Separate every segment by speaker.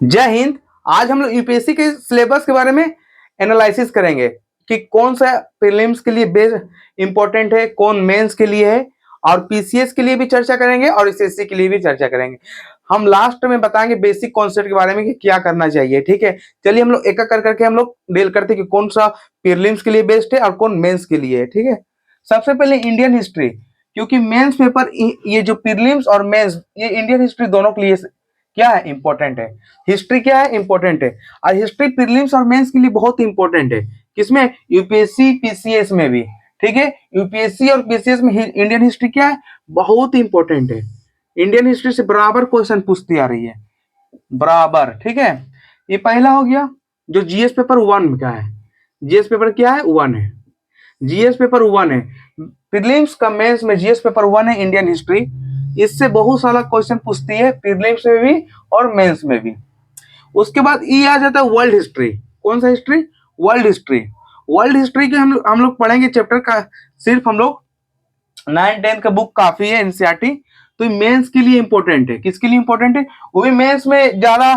Speaker 1: जय हिंद। आज हम लोग यूपीएससी के सिलेबस के बारे में एनालिसिस करेंगे कि कौन सा प्रीलिम्स के लिए बेस्ट इंपॉर्टेंट है, कौन मेंस के लिए है, और पीसीएस के लिए भी चर्चा करेंगे और एसएससी के लिए भी चर्चा करेंगे। हम लास्ट में बताएंगे बेसिक कॉन्सेप्ट के बारे में कि क्या करना चाहिए। ठीक है, चलिए हम लोग एक एक कर करके हम लोग डील करते हैं कि कौन सा प्रीलिम्स के लिए बेस्ट है और कौन मेंस के लिए है। ठीक है, सबसे पहले इंडियन हिस्ट्री, क्योंकि मेंस पेपर ये जो प्रीलिम्स और मेंस ये इंडियन हिस्ट्री दोनों के लिए क्या है, इंपॉर्टेंट है। हिस्ट्री क्या है, इंपॉर्टेंट है, और हिस्ट्री प्रीलिम्स और मेंस के लिए बहुत इंपॉर्टेंट है। किसमें, यूपीएससी पीसीएस में भी। ठीक है, यूपीएससी और पीसीएस में इंडियन हिस्ट्री क्या है, बहुत इंपॉर्टेंट है। इंडियन हिस्ट्री से बराबर क्वेश्चन पूछती आ रही है, बराबर। ठीक है, ये पहला हो गया जो जीएस पेपर 1 का है। जीएस पेपर क्या है, 1 है। जीएस पेपर 1 है, प्रीलिम्स का मेंस में जीएस पेपर 1 है इंडियन हिस्ट्री। इससे बहुत सारा क्वेश्चन पूछती है प्रीलिम्स में भी और मेंस में भी। उसके बाद ये आ जाता है वर्ल्ड हिस्ट्री। कौन सा history, world history. World history के हम लोग पढ़ेंगे चैप्टर का, सिर्फ हम लोग 9-10 का बुक काफी है एनसीईआरटी। तो मेंस के लिए इंपॉर्टेंट है। किसके लिए इंपॉर्टेंट है, वो भी मेंस में ज्यादा।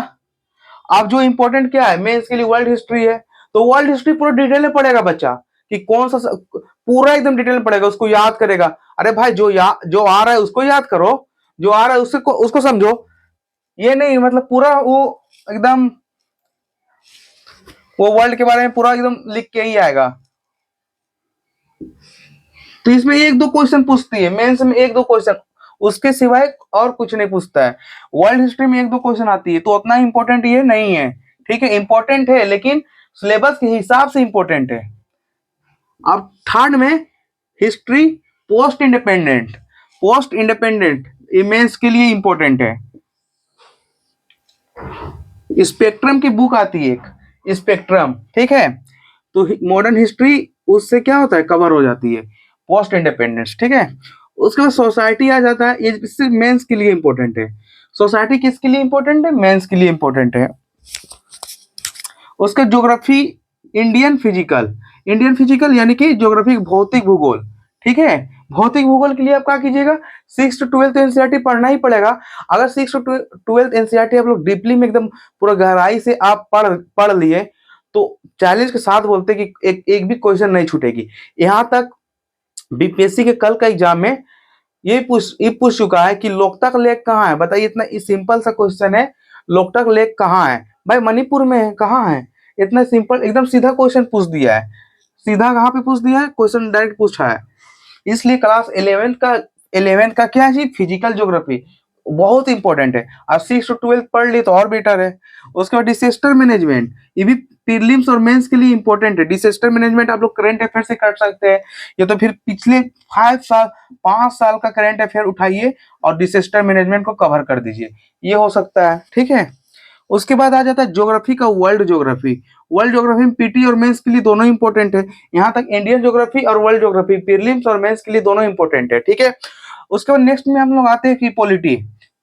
Speaker 1: अब जो इंपॉर्टेंट क्या है मेंस के लिए, वर्ल्ड हिस्ट्री है। तो वर्ल्ड हिस्ट्री पूरा डिटेल में पढ़ेगा बच्चा कि कौन सा, पूरा एकदम डिटेल में पढ़ेगा, उसको याद करेगा। अरे भाई जो आ रहा है उसको याद करो, जो आ रहा है उसको समझो। ये नहीं मतलब पूरा वो एकदम वो वर्ल्ड के बारे में पूरा एकदम लिख के ही आएगा। तो इसमें 1-2 क्वेश्चन पूछती है मेंस में, 1-2 क्वेश्चन, उसके सिवाय और कुछ नहीं पूछता है। वर्ल्ड हिस्ट्री में 1-2 क्वेश्चन आती है, तो उतना इंपॉर्टेंट ये नहीं है। ठीक है, इंपॉर्टेंट है लेकिन सिलेबस के हिसाब से इंपॉर्टेंट है। अब थर्ड में history post independent. Post independent mains के लिए इंपॉर्टेंट है। स्पेक्ट्रम की बुक आती है एक, स्पेक्ट्रम। ठीक है, तो मॉडर्न हिस्ट्री उससे क्या होता है, कवर हो जाती है पोस्ट इंडिपेंडेंस। ठीक है, उसके बाद सोसाइटी आ जाता है, ये सिर्फ मेंस के लिए इंपॉर्टेंट है। सोसाइटी किसके लिए इंपॉर्टेंट है, मेंस के लिए इंपॉर्टेंट है। उसका geography, Indian physical. Indian physical यानी कि ज्योग्राफी, भौतिक भूगोल। ठीक है, भौतिक भूगोल के लिए आप क्या कीजिएगा, 6 to 12 एनसीईआरटी पढ़ना ही पड़ेगा। अगर 6 to 12 एनसीईआरटी आप लोग डीपली में एकदम पूरा गहराई से आप पढ़ लिए तो चैलेंज के साथ बोलते कि एक भी क्वेश्चन नहीं छूटेगी। यहां तक बीपीएससी के कल का एग्जाम में ये पूछ चुका है कि लोकतक लेक कहाँ है। बताइए, इतना सिंपल सा क्वेश्चन है, लोकतक लेक कहाँ है, भाई मणिपुर में है, कहाँ है। इतना सिंपल एकदम सीधा क्वेश्चन पूछ दिया है, सीधा कहाँ पे पूछ दिया है, क्वेश्चन डायरेक्ट पूछा है। इसलिए क्लास 11 का क्या है, फिजिकल ज्योग्राफी बहुत इंपॉर्टेंट है। अब 6 to 12 पढ़ लिए तो और बेटर है। उसके बाद डिजास्टर मैनेजमेंट, ये भी प्रीलिम्स और मेंस के लिए इंपॉर्टेंट है। डिजास्टर मैनेजमेंट आप लोग करंट अफेयर से कर सकते हैं, या तो फिर पिछले 5 साल का करंट अफेयर उठाइए और डिजास्टर मैनेजमेंट को कवर कर दीजिए, ये हो सकता है। ठीक है, उसके बाद आ जाता है ज्योग्राफी का, वर्ल्ड ज्योग्राफी। वर्ल्ड ज्योग्राफी में पीटी और मेंस के लिए दोनों इंपॉर्टेंट है। यहाँ तक इंडियन ज्योग्राफी और वर्ल्ड ज्योग्राफी, प्रीलिम्स और मेंस के लिए दोनों इंपॉर्टेंट है। ठीक है, उसके बाद नेक्स्ट में हम लोग आते हैं कि पॉलिटी।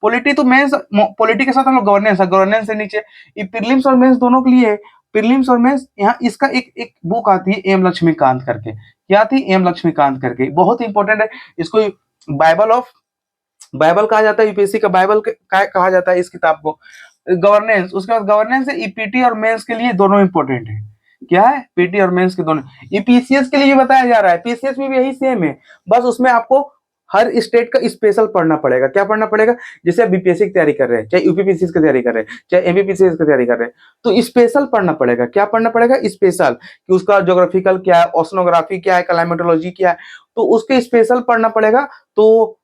Speaker 1: पॉलिटी तो मेंस, पॉलिटी के साथ हम लोग गवर्नेंस है, गवर्नेंस से नीचे ये प्रीलिम्स और मेंस दोनों के लिए है। प्रीलिम्स और मेंस, यहाँ इसका एक बुक आती है एम लक्ष्मीकांत करके। क्या आती है, एम लक्ष्मीकांत करके, बहुत इंपॉर्टेंट है। इसको बाइबल कहा जाता है, यूपीएससी का बाइबल कहा जाता है इस किताब को। गवर्नेंस, उसके बाद गवर्नेंस है, पीटी और मेंस के लिए दोनों इंपॉर्टेंट है। क्या है, पीटी और मेंस के दोनों। ये पीसीएस के लिए भी बताया जा रहा है, पीसीएस में भी यही सेम है, बस उसमें आपको हर स्टेट का स्पेशल पढ़ना पड़ेगा। क्या पढ़ना पड़ेगा, जैसे आप बीपीएससी की तैयारी कर रहे हैं, चाहे यूपीपीसीएस की तैयारी कर रहे हैं, चाहे एमपीपीसीएस की तैयारी कर रहे हैं, तो स्पेशल पढ़ना पड़ेगा। क्या पढ़ना पड़ेगा, स्पेशल, कि उसका ज्योग्राफिकल क्या है, ओशनोग्राफी क्या है, क्लाइमेटोलॉजी क्या है, तो उसके स्पेशल पढ़ना पड़ेगा। तो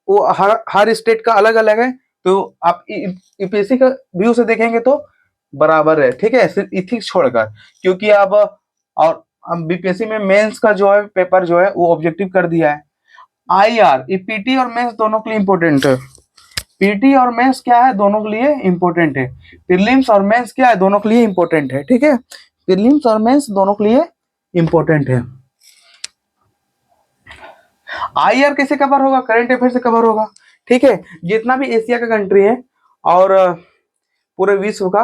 Speaker 1: वो हर स्टेट का अलग अलग है, तो आप यूपीएससी का व्यू से देखेंगे तो बराबर है। ठीक है, सिर्फ इथिक्स छोड़कर, क्योंकि अब और बीपीएससी में मेंस का जो है पेपर जो है वो ऑब्जेक्टिव कर दिया है। आईआर, ये पीटी और मेंस दोनों के लिए इंपॉर्टेंट है। पीटी और मेंस क्या है, दोनों के लिए इंपॉर्टेंट है। प्रीलिम्स और मेंस क्या है, दोनों के लिए इंपॉर्टेंट है। ठीक है, प्रीलिम्स और मेंस दोनों के लिए इंपॉर्टेंट है। आईआर कैसे कवर होगा, करंट अफेयर से कवर होगा। ठीक है, जितना भी एशिया का कंट्री है और पूरे विश्व का,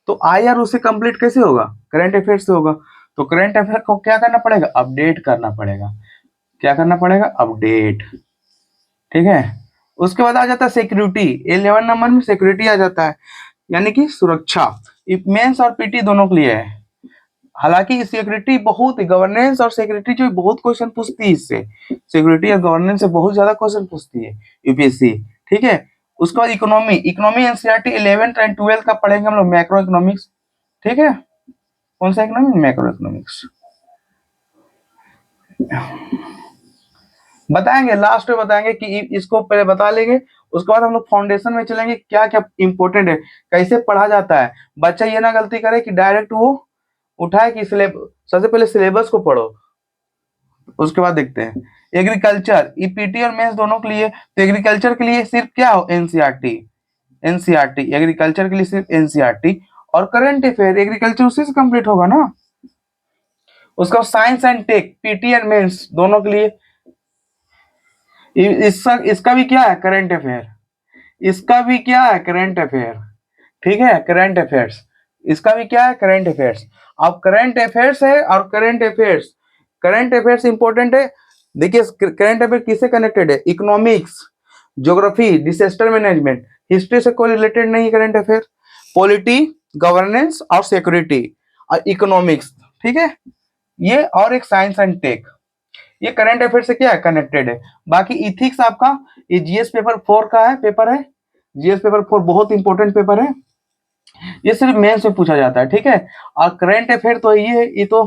Speaker 1: तो आईआर उससे कंप्लीट कैसे होगा, करंट अफेयर से होगा। तो करंट अफेयर को क्या करना पड़ेगा, अपडेट करना पड़ेगा। क्या करना पड़ेगा, अपडेट। ठीक है, उसके बाद आ जाता है सिक्योरिटी, 11 नंबर में सिक्योरिटी आ जाता है, यानी कि सुरक्षा। मेंस और पीटी दोनों के लिए है। हालांकि सिक्योरिटी बहुत, गवर्नेंस और सिक्योरिटी जो बहुत क्वेश्चन पूछती है इससे, सिक्योरिटी और गवर्नेंस से बहुत ज्यादा क्वेश्चन पूछती है यूपीएससी। ठीक है, उसके बाद economy, economy NCERT 11th and 12th का पढ़ेंगे हम लोग, मैक्रो इकोनॉमिक्स। ठीक है, कौन सा इकोनॉमिक, मैक्रो इकोनॉमिक्स बताएंगे, लास्ट में बताएंगे कि इसको पहले बता लेंगे, उसके बाद हम लोग फाउंडेशन में चलेंगे, क्या क्या इंपॉर्टेंट है, कैसे पढ़ा जाता है। बच्चा ये ना गलती करे कि डायरेक्ट वो उठाए कि सबसे पहले सिलेबस को पढ़ो, उसके बाद देखते हैं। एग्रीकल्चर, ईपीटी और मेंस दोनों के लिए, तो एग्रीकल्चर के लिए सिर्फ क्या हो, एनसीईआरटी, एनसीईआरटी एग्रीकल्चर के लिए सिर्फ एनसीईआरटी, और करंट अफेयर एग्रीकल्चर उसी से कंप्लीट होगा ना। उसका science and tech, PT and mains दोनों के लिए, इसका भी क्या है, करंट अफेयर, इसका भी क्या है, करंट अफेयर। ठीक है, करंट अफेयर्स, इसका भी क्या है, करंट अफेयर्स। अब करंट अफेयर्स है और करंट अफेयर्स इंपॉर्टेंट है। देखिए करंट अफेयर किससे कनेक्टेड है, economics, geography, disaster management, history से कोई रिलेटेड नहीं करंट अफेयर, पॉलिटी, गवर्नेंस और सिक्योरिटी और इकोनॉमिक्स। ठीक है, ये और एक साइंस एंड टेक, ये करंट अफेयर से क्या है, कनेक्टेड है। बाकी इथिक्स आपका ये जीएस पेपर 4 का है, पेपर है, जीएस पेपर 4 बहुत इंपॉर्टेंट पेपर है, ये सिर्फ मेंस में पूछा जाता है। ठीक है, और करंट अफेयर तो ये तो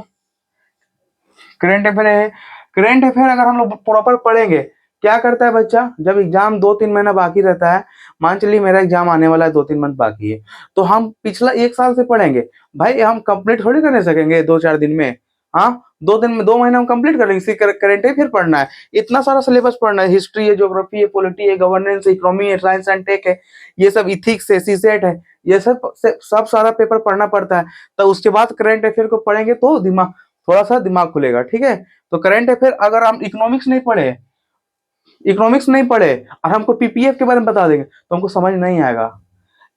Speaker 1: करंट अफेयर है। करंट अफेयर अगर हम लोग प्रॉपर पढ़ेंगे, क्या करता है बच्चा, जब एग्जाम 2-3 महीना बाकी रहता है, मान चलिए मेरा एग्जाम आने वाला है, 2-3 मंथ बाकी है, तो हम पिछला 1 साल से पढ़ेंगे भाई, हम कंप्लीट थोड़ी कर सकेंगे 2-4 दिन में। हाँ, 2 दिन में 2 महीने हम कंप्लीट कर लेंगे, करंट अफेयर पढ़ना है, इतना सारा सिलेबस पढ़ना है, हिस्ट्री है, ज्योग्राफी है, पॉलिटी है, गवर्नेंस है, इकोनॉमी है, साइंस एंड टेक है, ये सब इथिक्स है, सीसेट है, ये सब सारा पेपर पढ़ना पड़ता है। तो उसके बाद करंट अफेयर को पढ़ेंगे तो दिमाग, थोड़ा सा दिमाग खुलेगा। ठीक है, तो करंट अफेयर अगर हम इकोनॉमिक्स नहीं पढ़े और हमको पीपीएफ के बारे में बता देंगे तो हमको समझ नहीं आएगा,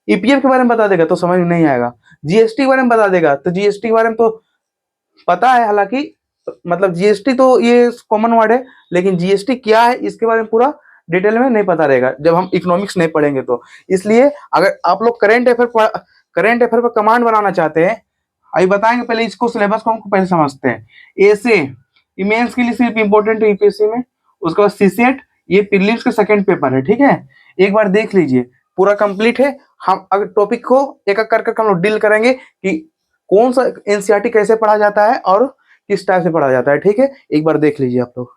Speaker 1: ईपीएफ के बारे में बता देगा तो समझ में नहीं आएगा, जीएसटी के बारे में बता देगा तो जीएसटी के बारे में तो पता है, हालांकि मतलब जीएसटी तो ये कॉमन वर्ड है, लेकिन जीएसटी क्या है इसके बारे में पूरा डिटेल में नहीं पता रहेगा जब हम इकोनॉमिक्स नहीं पढ़ेंगे तो। इसलिए अगर आप लोग करंट अफेयर पर कमांड बनाना चाहते हैं, अभी बताएंगे, पहले इसको सिलेबस को हमको पहले समझते हैं। ऐसे मेंस के लिए सिर्फ इंपॉर्टेंट है यूपीएससी में, उसके बाद सीसेट, ये प्रीलिम्स का सेकंड पेपर है। ठीक है, एक बार देख लीजिए, पूरा कंप्लीट है। हम अगर टॉपिक को एक एक करके हम लोग डील करेंगे कि कौन सा एनसीईआरटी कैसे पढ़ा जाता है और किस टाइप से पढ़ा जाता है। ठीक है, एक बार देख लीजिए आप लोग।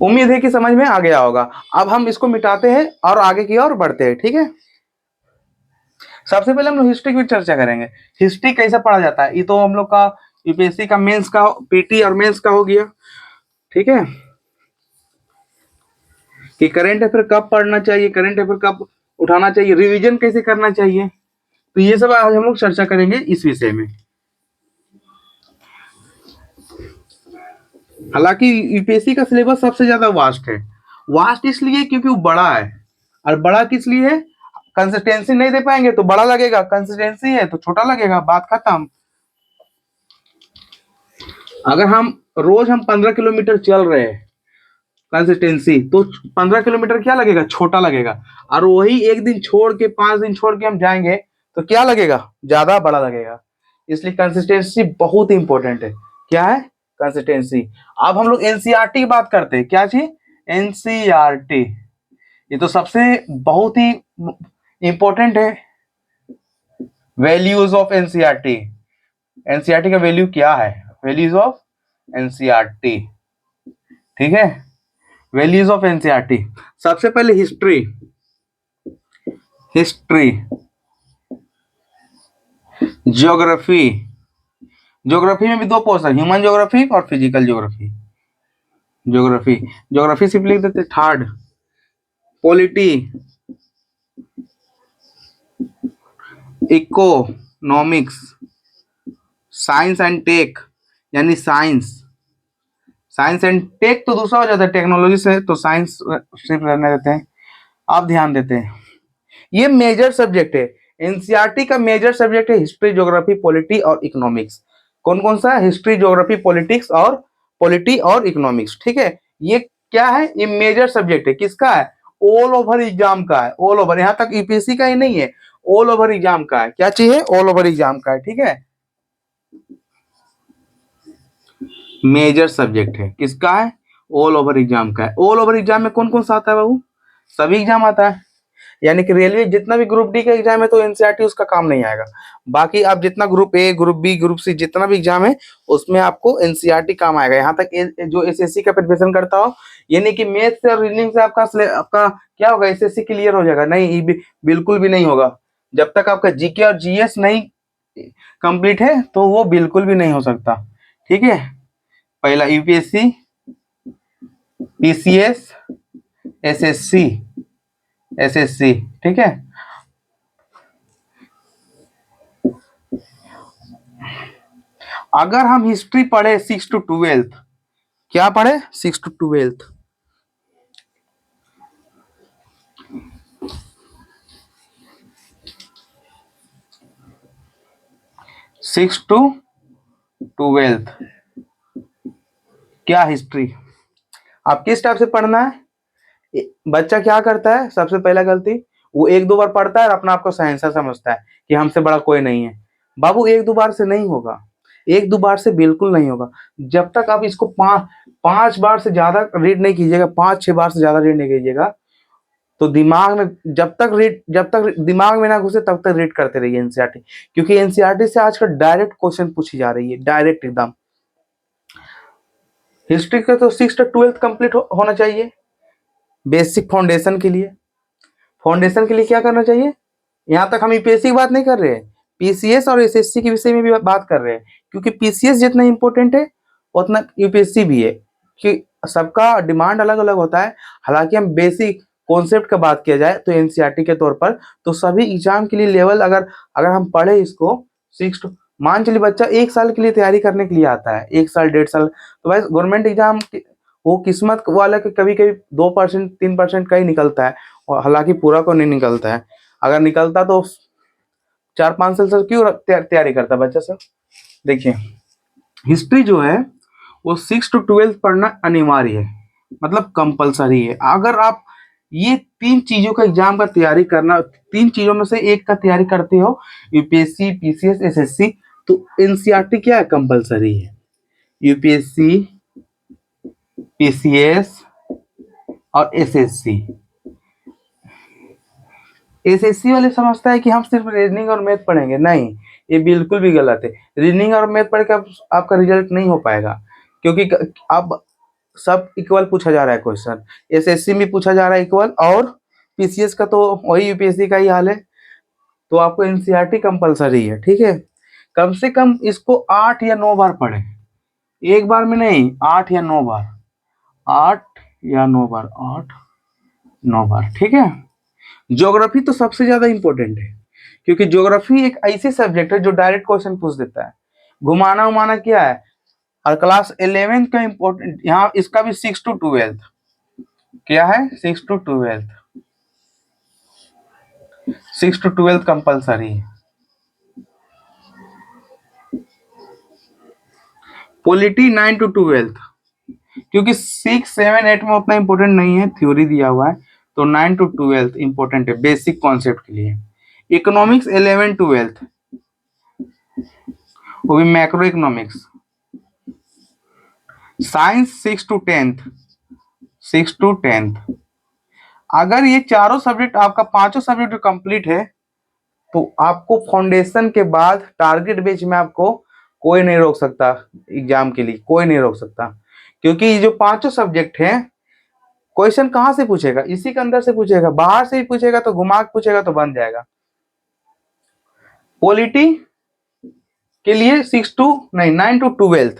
Speaker 1: उम्मीद है कि समझ में आ गया होगा। अब हम इसको मिटाते हैं और आगे की ओर बढ़ते हैं। ठीक है, सबसे पहले हम लोग हिस्ट्री की चर्चा करेंगे, हिस्ट्री कैसे पढ़ा जाता है। ये तो हम लोग का यूपीएससी का मेंस का, पीटी और मेंस का हो गया। ठीक है, कि करंट अफेयर कब पढ़ना चाहिए, करंट अफेयर कब उठाना चाहिए, रिवीजन कैसे करना चाहिए, तो ये सब आज हम लोग चर्चा करेंगे इस विषय में। हालांकि यूपीएससी का सिलेबस सबसे ज्यादा वास्ट है, वास्ट इसलिए क्योंकि वो बड़ा है, और बड़ा किस लिए है, कंसिस्टेंसी नहीं दे पाएंगे तो बड़ा लगेगा, कंसिस्टेंसी है तो छोटा लगेगा, बात खत्म। अगर हम 15 किलोमीटर चल रहे हैं कंसिस्टेंसी, तो 15 किलोमीटर क्या लगेगा, छोटा लगेगा, और वही एक दिन छोड़ के 5 दिन छोड़ के हम जाएंगे तो क्या लगेगा, ज्यादा बड़ा लगेगा। इसलिए कंसिस्टेंसी बहुत इंपॉर्टेंट है। क्या है, कंसिस्टेंसी। अब हम लोग एनसीईआरटी की बात करते हैं, क्या चीज, एनसीईआरटी, ये तो सबसे बहुत ही इंपॉर्टेंट है। वैल्यूज ऑफ एनसीईआरटी, एनसीईआरटी का वैल्यू क्या है, वैल्यूज ऑफ एनसीईआरटी। ठीक है, वैल्यूज ऑफ एनसीईआरटी, सबसे पहले हिस्ट्री, हिस्ट्री, ज्योग्राफी, ज्योग्राफी में भी 2 पोर्शन, ह्यूमन ज्योग्राफी और फिजिकल ज्योग्राफी। ज्योग्राफी, ज्योग्राफी सिर्फ लिख देते third. Polity, economics, science and tech, यानी साइंस, साइंस एंड टेक तो दूसरा हो जाता है टेक्नोलॉजी से, तो साइंस सिर्फ रहने देते हैं, आप ध्यान देते हैं। ये मेजर सब्जेक्ट है, एनसीईआरटी का मेजर सब्जेक्ट है हिस्ट्री, ज्योग्राफी, पॉलिटी और इकोनॉमिक्स। कौन कौन सा? हिस्ट्री, ज्योग्राफी, पॉलिटिक्स और पॉलिटी और इकोनॉमिक्स, ठीक है। ये क्या है? ये मेजर सब्जेक्ट है, किसका है? ऑल ओवर एग्जाम का है, ऑल ओवर, यहाँ तक यूपीएससी का ही नहीं है, ऑल ओवर एग्जाम का है। क्या चाहिए? ऑल ओवर एग्जाम का है, ठीक है। मेजर सब्जेक्ट है, किसका है? ऑल ओवर एग्जाम का है। ऑल ओवर एग्जाम में कौन कौन सा आता है बाबू? सभी एग्जाम आता है, यानी कि रेलवे जितना भी ग्रुप डी का एग्जाम है तो एनसीईआरटी उसका काम नहीं आएगा। बाकी आप जितना group A, group B, group C जितना भी एग्जाम है उसमें आपको एनसीईआरटी काम आएगा। यहाँ तक जो एसएससी का प्रिपरेशन करता हो, ये नहीं कि मैथ से और रीजनिंग से आपका क्या होगा, एसएससी क्लियर हो जाएगा, नहीं, ये बिल्कुल भी नहीं होगा। जब तक आपका जीके और जीएस नहीं कंप्लीट है तो वो बिल्कुल भी नहीं हो सकता, ठीक है। पहला यूपीएससी, पीसीएस, एसएससी, एसएससी, ठीक है। अगर हम हिस्ट्री पढ़े 6 to 12, क्या पढ़े? 6 to 12, सिक्स टू ट्वेल्थ, क्या हिस्ट्री? आप किस टाइप से पढ़ना है? बच्चा क्या करता है? सबसे पहला गलती, वो एक दो बार पढ़ता है और अपना आपको सहेंसा समझता है कि हमसे बड़ा कोई नहीं है। बाबू एक दो बार से नहीं होगा, एक दो बार से बिल्कुल नहीं होगा। जब तक आप इसको पांच बार से ज्यादा रीड नहीं कीजिएगा, 5-6 बार से ज्यादा रीड नहीं कीजिएगा, तो दिमाग में जब तक दिमाग में ना घुसे तब तक रीड करते रहिए एनसीईआरटी, क्योंकि एनसीईआरटी से आजकल डायरेक्ट क्वेश्चन पूछी जा रही है, डायरेक्ट एकदम। हिस्ट्री का तो 6 to 12 कंप्लीट होना चाहिए बेसिक फाउंडेशन के लिए। फाउंडेशन के लिए क्या करना चाहिए? यहाँ तक हम यूपीएससी की बात नहीं कर रहे हैं, पीसीएस और एसएससी के विषय में भी बात कर रहे हैं, क्योंकि पीसीएस जितना इंपॉर्टेंट है उतना यूपीएससी भी है, कि सबका डिमांड अलग अलग होता है। हालांकि हम बेसिक कॉन्सेप्ट का बात किया जाए तो एनसीईआरटी के तौर पर तो सभी एग्जाम के लिए लेवल, अगर अगर हम पढ़े इसको 6 मान चलिए बच्चा 1 साल के लिए तैयारी करने के लिए आता है, 1 साल 1.5 साल, तो भाई गवर्नमेंट एग्जाम वो किस्मत वाला के कभी कभी 2% 3% का ही निकलता है, और हालांकि पूरा को नहीं निकलता है। अगर निकलता तो 4-5 साल से क्यों तैयारी करता बच्चा सर? देखिए, हिस्ट्री जो है वो 6 to 12 पढ़ना अनिवार्य है, मतलब कंपलसरी है। अगर आप ये 3 चीजों का एग्जाम का तैयारी करना, 3 चीजों में से एक का तैयारी करते हो, यूपीएससी, पीसीएस, एसएससी, तो एनसीईआरटी क्या है? कंपलसरी है। यूपीएससी, पीसीएस और एसएससी। एसएससी वाले समझता है कि हम सिर्फ रीजनिंग और मैथ पढ़ेंगे, नहीं, ये बिल्कुल भी गलत है। रीजनिंग और मैथ पढ़ के आपका रिजल्ट नहीं हो पाएगा, क्योंकि अब सब इक्वल पूछा जा रहा है क्वेश्चन, एसएससी में पूछा जा रहा है इक्वल, और पीसीएस का तो वही यूपीएससी का ही हाल है। तो आपको एनसीईआरटी कंपलसरी है, ठीक है। कम से कम इसको 8 या 9 बार पढ़े, एक बार में नहीं, 8 या 9 बार, 8 या 9 बार, 8-9 बार, ठीक है। ज्योग्राफी तो सबसे ज्यादा इंपॉर्टेंट है, क्योंकि ज्योग्राफी एक ऐसी सब्जेक्ट है जो डायरेक्ट क्वेश्चन पूछ देता है। घुमाना उमाना क्या है? और क्लास 11th का इंपॉर्टेंट, यहाँ इसका भी 6 to 12, क्या है? 6 to 12, 6 to 12 कंपलसरी है। पॉलिटी 9 to 12, क्योंकि 6, 7, 8 में उतना इंपॉर्टेंट नहीं है, थ्योरी दिया हुआ है, तो 9 to 12 इंपॉर्टेंट है बेसिक कॉन्सेप्ट के लिए। इकोनॉमिक्स 11-12, वो भी macro economics. Science 6 to 10th, 6 to 10th। अगर ये चारों सब्जेक्ट आपका, पांचों सब्जेक्ट कंप्लीट है, तो आपको फाउंडेशन के बाद टारगेट बेच में आपको कोई नहीं रोक सकता, एग्जाम के लिए कोई नहीं रोक सकता, क्योंकि ये जो पांचों सब्जेक्ट हैं, क्वेश्चन कहां से पूछेगा? इसी के अंदर से पूछेगा, बाहर से ही पूछेगा तो घुमा के पूछेगा तो बन जाएगा। पॉलिटी के लिए 9 to 12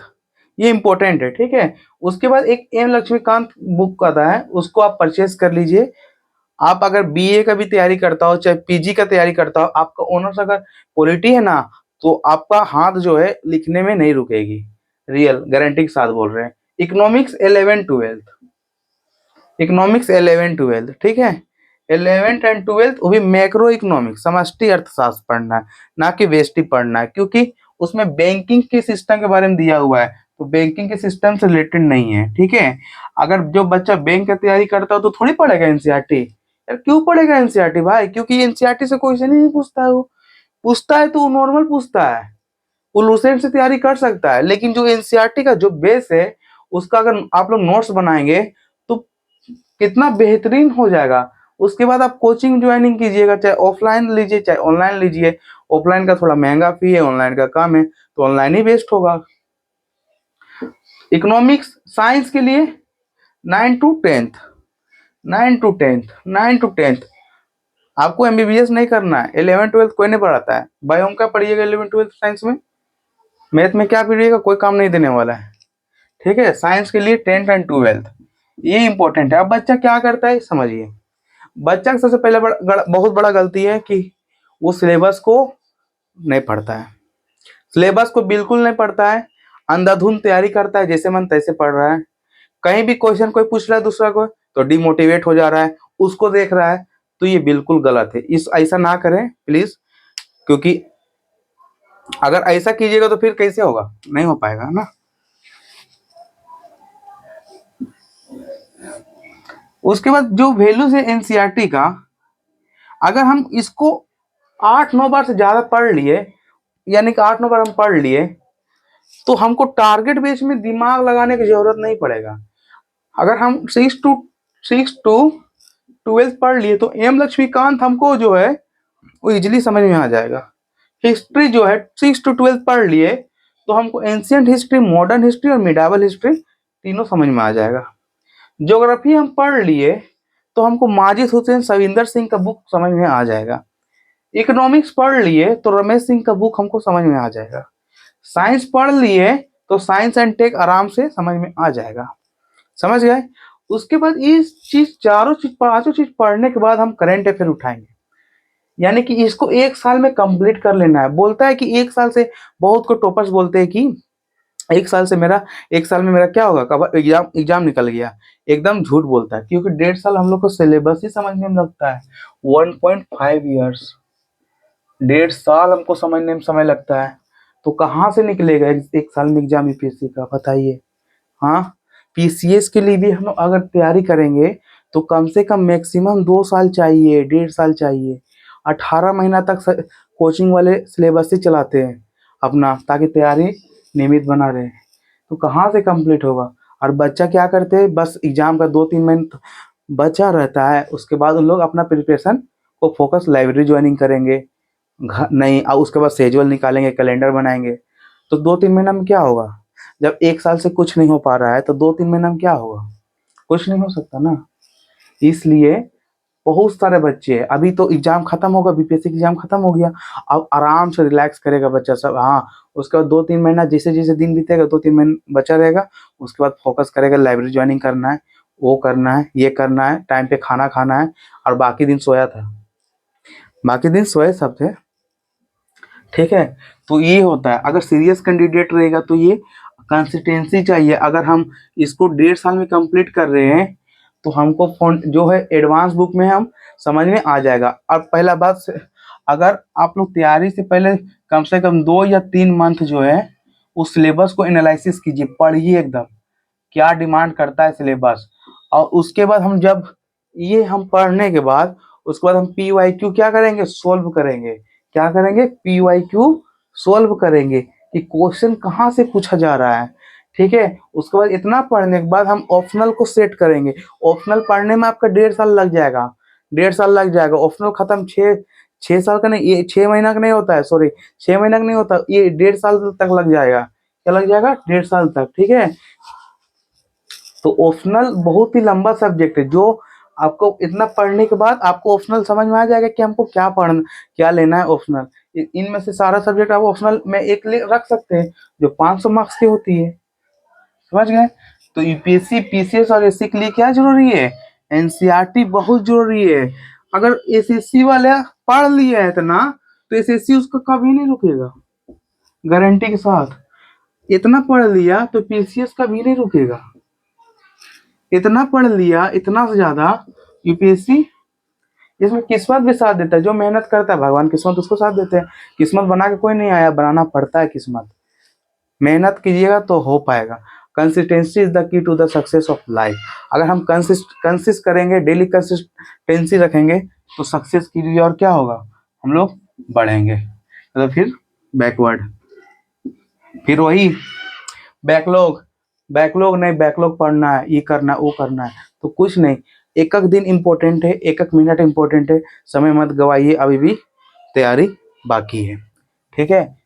Speaker 1: ये इंपॉर्टेंट है, ठीक है। उसके बाद एक एम लक्ष्मीकांत बुक आता है, उसको आप परचेज कर लीजिए, आप अगर बीए का भी तैयारी करता हो चाहे पीजी का तैयारी करता हो, आपका ऑनर्स अगर पॉलिटी है ना, तो आपका हाथ जो है लिखने में नहीं रुकेगी। रियल गारंटी के साथ बोल रहे हैं। इकोनॉमिक्स 11 12, इकोनॉमिक्स 11 12, ठीक है। 11th and 12th वो भी मैक्रो इकोनॉमिक्स, समष्टि अर्थशास्त्र पढ़ना है, ना कि व्यष्टि पढ़ना है, क्योंकि उसमें बैंकिंग के सिस्टम के बारे में दिया हुआ है, तो बैंकिंग के सिस्टम से रिलेटेड नहीं है, ठीक है। अगर जो बच्चा बैंक की तैयारी करता हो तो थोड़ी पढ़ेगा एनसीईआरटी। यार क्यों पढ़ेगा एनसीईआरटी भाई? क्योंकि एनसीईआरटी से क्वेश्चन ही नहीं पूछता है। वो पूछता है तो वो नॉर्मल पूछता है, वो लूसेंट से तैयारी कर सकता है, लेकिन जो एनसीईआरटी का जो बेस है उसका अगर आप लोग नोट्स बनाएंगे तो कितना बेहतरीन हो जाएगा। उसके बाद आप कोचिंग ज्वाइनिंग कीजिएगा, चाहे ऑफलाइन लीजिए चाहे ऑनलाइन लीजिए। ऑफलाइन का थोड़ा महंगा फी है, ऑनलाइन का कम है, तो ऑनलाइन ही बेस्ट होगा। इकोनॉमिक्स साइंस के लिए 9 to 10th, 9 to 10th आपको एमबीबीएस नहीं करना है। 11 12 कोई नहीं पढ़ाता है। बायो का पढ़िएगा 11 12 साइंस में, मैथ में क्या पढ़िएगा, कोई काम नहीं देने वाला है, ठीक है। साइंस के लिए 10th and 12th ये इंपॉर्टेंट है। अब बच्चा क्या करता है समझिए। बच्चा का सबसे पहले बहुत बड़ा गलती है कि वो सिलेबस को नहीं पढ़ता है, सिलेबस को बिल्कुल नहीं पढ़ता है, अंधाधुंध तैयारी करता है, जैसे मन तैसे पढ़ रहा है। कहीं भी क्वेश्चन कोई पूछ रहा है दूसरा को तो डिमोटिवेट हो जा रहा है, उसको देख रहा है, तो ये बिल्कुल गलत है। इस ऐसा ना करें प्लीज, क्योंकि अगर ऐसा कीजिएगा तो फिर कैसे होगा, नहीं हो पाएगा ना। उसके बाद जो वैल्यूज है एनसीईआरटी का, अगर हम इसको 8 9 बार से ज्यादा पढ़ लिए, यानी कि 8 9 बार हम पढ़ लिए, तो हमको टारगेट बेस में दिमाग लगाने की जरूरत नहीं पड़ेगा। अगर हम 6 to 12 पढ़ लिए तो एम लक्ष्मीकांत हमको जो है वो इजिली समझ में आ जाएगा। हिस्ट्री जो है 6 to 12 पढ़ लिए तो हमको एंशियंट हिस्ट्री, मॉडर्न हिस्ट्री और मिडावल हिस्ट्री तीनों समझ में आ जाएगा। ज्योग्राफी हम पढ़ लिए तो हमको माजिद हुसैन सविंदर सिंह का बुक समझ में आ जाएगा। इकोनॉमिक्स पढ़ लिए तो रमेश सिंह का बुक हमको समझ में आ जाएगा। साइंस पढ़ लिए तो साइंस एंड टेक आराम से समझ में आ जाएगा। समझ गए? उसके बाद इस चीज चारों चीज पांचों चीज पढ़ने के बाद हम करंट अफेयर उठाएंगे, यानी कि इसको 1 साल में कंप्लीट कर लेना है। बोलता है कि 1 साल से, बहुत को टॉपर्स बोलते हैं कि 1 साल में मेरा क्या होगा, कब एग्जाम एग्जाम निकल गया। एकदम झूठ बोलता है, क्योंकि 1.5 साल हम लोग को सिलेबस ही समझने में लगता है। 1.5 years, 1.5 साल हमको समझने में समय लगता है, तो कहाँ से निकलेगा 1 साल में एग्जाम यूपीएससी का, बताइए। हाँ, पीसीएस के लिए भी हम अगर तैयारी करेंगे तो कम से कम मैक्सिमम 2 साल चाहिए, 1.5 साल चाहिए। 18 महीना तक कोचिंग वाले सिलेबस ही चलाते हैं अपना, ताकि तैयारी नियमित बना रहे। तो कहाँ से कंप्लीट होगा? और बच्चा क्या करते हैं, बस एग्जाम का 2 3 महीने बचा रहता है, उसके बाद उन लोग अपना प्रिपरेशन को फोकस लाइब्रेरी ज्वाइनिंग करेंगे, नहीं और उसके बाद शेड्यूल निकालेंगे, कैलेंडर बनाएंगे। तो 2 3 महीना में क्या होगा? जब 1 साल से कुछ नहीं हो पा रहा है तो 2 3 महीना में क्या होगा? कुछ नहीं हो सकता ना। इसलिए बहुत सारे बच्चे, अभी तो एग्जाम खत्म होगा, बीपीएससी एग्जाम खत्म हो गया, अब आराम से रिलैक्स करेगा बच्चा सब। हाँ, उसके बाद 2 3 महीना जैसे जैसे दिन बीतेगा 2 3 महीना बचा रहेगा, उसके बाद फोकस करेगा, लाइब्रेरी ज्वाइनिंग करना है, वो करना है, ये करना है, टाइम पे खाना खाना है, और बाकी दिन सोया था, बाकी दिन सोए सब थे, ठीक है। तो ये होता है, अगर सीरियस कैंडिडेट रहेगा तो ये कंसिस्टेंसी चाहिए। अगर हम इसको 1.5 साल में कंप्लीट कर रहे हैं तो हमको जो है एडवांस बुक में हम समझ में आ जाएगा। और पहला बात, अगर आप लोग तैयारी से पहले कम से कम 2 या 3 मंथ जो है उस सिलेबस को एनालिसिस कीजिए, पढ़िए एकदम क्या डिमांड करता है सिलेबस। और उसके बाद हम जब ये हम पढ़ने के बाद उसके बाद हम पीवाईक्यू क्या करेंगे, सोल्व करेंगे। क्या करेंगे? पीवाईक्यू सोल्व करेंगे कि क्वेश्चन कहाँ से पूछा जा रहा है, ठीक है। उसके बाद इतना पढ़ने के बाद हम ऑप्शनल को सेट करेंगे। ऑप्शनल पढ़ने में आपका 1.5 साल लग जाएगा, 1.5 साल लग जाएगा। ऑप्शनल खत्म 6 6 साल का नहीं, ये 6 महीना का नहीं होता है, सॉरी 6 महीना का नहीं होता, ये 1.5 साल तक लग जाएगा। क्या लग जाएगा? 1.5 साल तक, ठीक है। तो ऑप्शनल बहुत ही लंबा सब्जेक्ट है, जो आपको इतना पढ़ने के बाद आपको ऑप्शनल समझ में आ जाएगा कि हमको क्या पढ़ना, क्या लेना है ऑप्शनल। इनमें से सारा सब्जेक्ट आप ऑप्शनल में एक रख सकते हैं, जो 500 मार्क्स की होती है। समझ गए? तो यूपीएससी, पीसीएस और एससी के लिए क्या जरूरी है? एनसीईआरटी बहुत जरूरी है। अगर एसएससी वाले पढ़ लिया है इतना तो एसएससी उसका कभी नहीं रुकेगा, गारंटी के साथ। इतना पढ़ लिया तो पीसीएस कभी नहीं रुकेगा। इतना पढ़ लिया, इतना से ज्यादा यूपीएससी, इसमें किस्मत भी साथ देता है। जो मेहनत करता है भगवान किस्मत उसको साथ देते हैं। किस्मत बना के कोई नहीं आया, बनाना पड़ता है किस्मत। मेहनत कीजिएगा तो हो पाएगा। Consistency is the key to the success of life. अगर हम कंसिस्ट करेंगे, डेली कंसिस्टेंसी रखेंगे तो सक्सेस के लिए और क्या होगा, हम लोग बढ़ेंगे। तो फिर बैकवर्ड, फिर वही बैकलॉग। बैकलॉग नहीं, बैकलॉग पढ़ना है, ये करना है, वो करना है, तो कुछ नहीं। एक एक दिन इम्पोर्टेंट है, एक एक मिनट इम्पोर्टेंट है। समय मत गवाइए, अभी भी तैयारी बाकी है। ठीक है,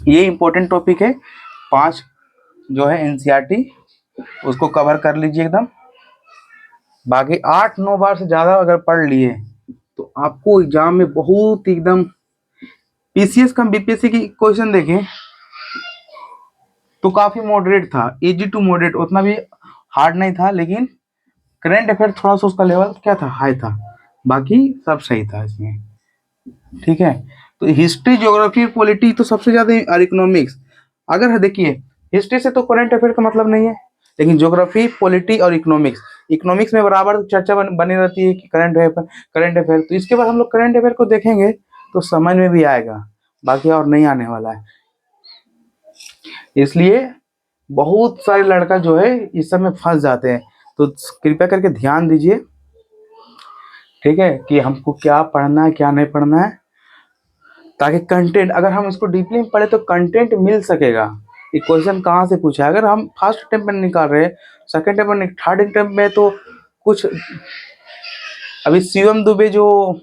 Speaker 1: ये इम्पोर्टेंट टॉपिक है। 5 जो है एनसीईआरटी, उसको कवर कर लीजिए एकदम। बाकी 8-9 बार से ज्यादा अगर पढ़ लिए तो आपको एग्जाम में बहुत एकदम, पीसीएस का बीपीएससी की क्वेश्चन देखें तो काफी मॉडरेट था, इजी टू मॉडरेट, उतना भी हार्ड नहीं था। लेकिन करंट अफेयर थोड़ा सा उसका लेवल क्या था, हाई था। बाकी सब सही था इसमें। ठीक है, तो हिस्ट्री, ज्योग्राफी, पॉलिटी तो सबसे ज्यादा, और इकोनॉमिक्स। अगर देखिए हिस्ट्री से तो करंट अफेयर का मतलब नहीं है, लेकिन ज्योग्राफी, पॉलिटी और इकोनॉमिक्स में बराबर चर्चा बनी रहती है कि करंट अफेयर। तो इसके बाद हम लोग करंट अफेयर को देखेंगे तो समझ में भी आएगा, बाकी और नहीं आने वाला है। इसलिए बहुत सारे लड़का जो है इस सब में फंस जाते हैं, तो कृपया करके ध्यान दीजिए। ठीक है, कि हमको क्या पढ़ना है, क्या नहीं पढ़ना है, ताकि कंटेंट, अगर हम इसको डीपली पढ़े तो कंटेंट मिल सकेगा कि क्वेश्चन कहाँ से पूछा है। अगर हम फर्स्ट अटेम्प्ट में निकाल रहे हैं, सेकंड अटेम्प्ट में, थर्ड अटेम्प्ट में, तो कुछ अभी शिवम दुबे जो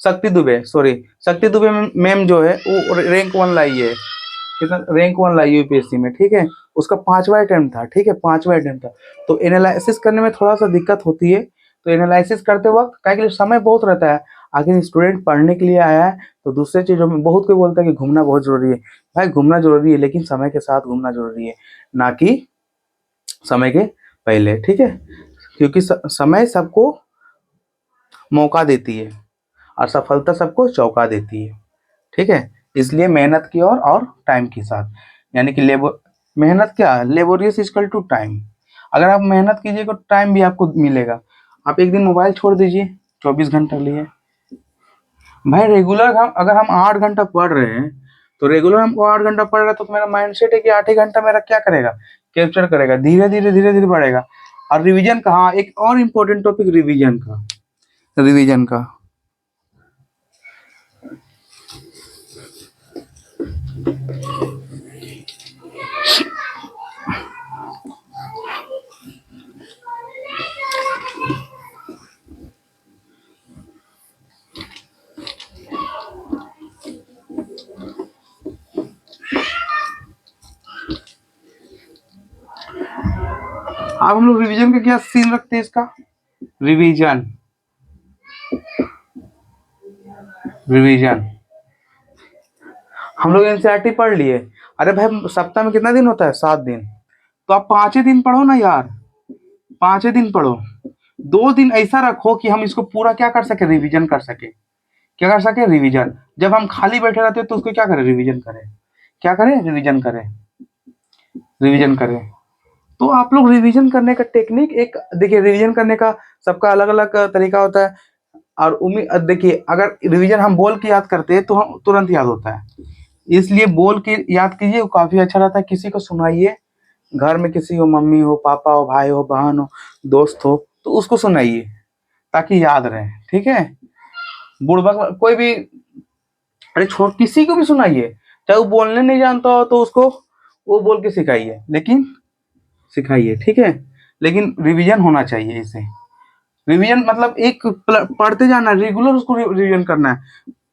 Speaker 1: शक्ति दुबे मैम जो है वो रैंक 1 लाई है। कितना रैंक 1 लाई यूपीएससी में। ठीक है, उसका 5वां अटेम्प्ट था। ठीक है, 5वां अटेम्प्ट था। तो एनालिसिस करने में थोड़ा सा दिक्कत होती है। तो एनालिसिस करते वक्त क्या के लिए समय बहुत रहता है, आखिर स्टूडेंट पढ़ने के लिए आया है। तो दूसरे चीजों में बहुत कोई बोलता है कि घूमना बहुत जरूरी है। भाई घूमना जरूरी है, लेकिन समय के साथ घूमना जरूरी है, ना कि समय के पहले। ठीक है, क्योंकि समय सबको मौका देती है और सफलता सबको चौंका देती है। ठीक है, इसलिए मेहनत की और टाइम के साथ, यानी कि लेबर, मेहनत क्या है, लेबोरियस इक्वल टू टाइम। अगर आप मेहनत कीजिएगा तो टाइम भी आपको मिलेगा। आप एक दिन मोबाइल छोड़ दीजिए 24 घंटे लिए। भाई रेगुलर हम, अगर हम 8 घंटा पढ़ रहे हैं तो रेगुलर हमको 8 घंटा पढ़ रहा है, तो मेरा माइंडसेट है कि 8 ही घंटा मेरा क्या करेगा, कैप्चर करेगा, धीरे धीरे बढ़ेगा। और रिवीजन का, हाँ एक और इम्पोर्टेंट टॉपिक रिवीजन का। अब हम लोग रिवीजन का क्या सीन रखते हैं, इसका रिवीजन हम लोग एनसीईआरटी पढ़ लिए। अरे भाई सप्ताह में कितना दिन होता है, 7 दिन। तो आप 5 ही दिन पढ़ो ना यार, 5 ही दिन पढ़ो। 2 दिन ऐसा रखो कि हम इसको पूरा क्या कर सके, रिवीजन कर सके। क्या कर सके, रिवीजन। जब हम खाली बैठे रहते हैं तो उसको क्या करें, रिवीजन करें। क्या करें, रिवीजन करें। तो आप लोग रिवीजन करने का टेक्निक, एक देखिए रिवीजन करने का सबका अलग अलग तरीका होता है। और उम्मीद देखिए, अगर रिवीजन हम बोल के याद करते हैं तो हम तुरंत याद होता है, इसलिए बोल के याद कीजिए, वो काफी अच्छा रहता है। किसी को सुनाइए, घर में किसी हो, मम्मी हो, पापा हो, भाई हो, बहन हो, दोस्त हो, तो उसको सुनाइए ताकि याद रहे। ठीक है, बुड़बक कोई भी, अरे छोड़, किसी को भी सुनाइए, चाहे वो बोलने नहीं जानता हो तो उसको वो बोल के सिखाइए, लेकिन सिखाइए। ठीक है, लेकिन रिवीजन होना चाहिए इसे। रिवीजन मतलब एक पढ़ते जाना, रेगुलर उसको रिवीजन करना है।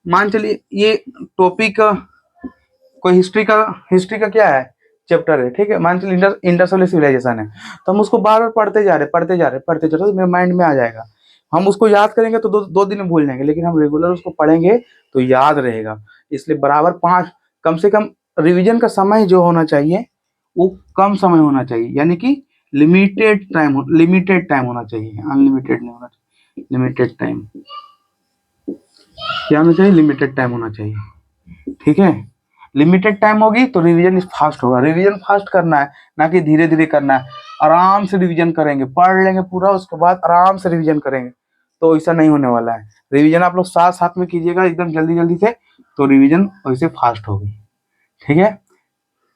Speaker 1: मान चलिए ये टॉपिक कोई हिस्ट्री का क्या है, चैप्टर है। ठीक है, मान चलिए इंडस वैली सिविलाइजेशन है, तो हम उसको बार बार पढ़ते जा रहे तो मेरे माइंड में आ जाएगा। हम उसको याद करेंगे तो 2 दिन में भूल जाएंगे, लेकिन हम रेगुलर उसको पढ़ेंगे तो याद रहेगा। इसलिए बराबर 5, कम से कम रिवीजन का समय जो होना चाहिए वो कम समय होना चाहिए, यानी कि लिमिटेड टाइम होना चाहिए, अनलिमिटेड नहीं होना चाहिए, लिमिटेड टाइम। क्या होना चाहिए? लिमिटेड टाइम होना चाहिए। ठीक है, लिमिटेड टाइम होगी तो रिवीजन फास्ट होगा। रिवीजन फास्ट करना है, ना कि धीरे धीरे करना है। आराम से रिवीजन करेंगे, पढ़ लेंगे पूरा, उसके बाद आराम से रिवीजन करेंगे, तो ऐसा नहीं होने वाला है। रिवीजन आप लोग साथ साथ में कीजिएगा एकदम जल्दी जल्दी से, तो रिवीजन वैसे फास्ट होगी। ठीक है,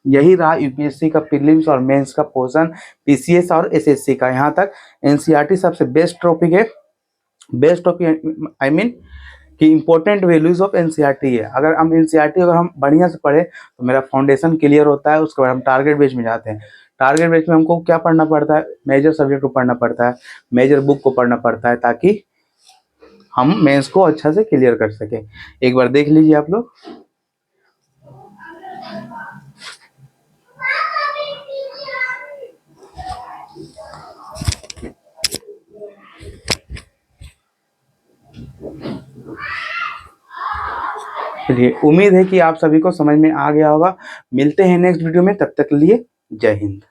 Speaker 1: यही रहा यूपीएससी का प्रीलिम्स और मेंस का पोर्शन, पीसीएस और एसएससी का। यहाँ तक एनसीईआरटी सबसे बेस्ट टॉपिक है, बेस्ट टॉपिक आई मीन कि इंपॉर्टेंट वैल्यूज ऑफ एनसीईआरटी है। अगर हम एनसीईआरटी अगर हम बढ़िया से पढ़े तो मेरा फाउंडेशन क्लियर होता है। उसके बाद हम टारगेट बेस में जाते हैं। टारगेट बेस में हमको क्या पढ़ना पड़ता है? मेजर सब्जेक्ट को पढ़ना पड़ता है, मेजर बुक को पढ़ना पड़ता है, ताकि हम मेंस को अच्छा से क्लियर कर सके। एक बार देख लीजिए आप लोग। चलिए, उम्मीद है कि आप सभी को समझ में आ गया होगा। मिलते हैं नेक्स्ट वीडियो में, तब तक के लिए जय हिंद।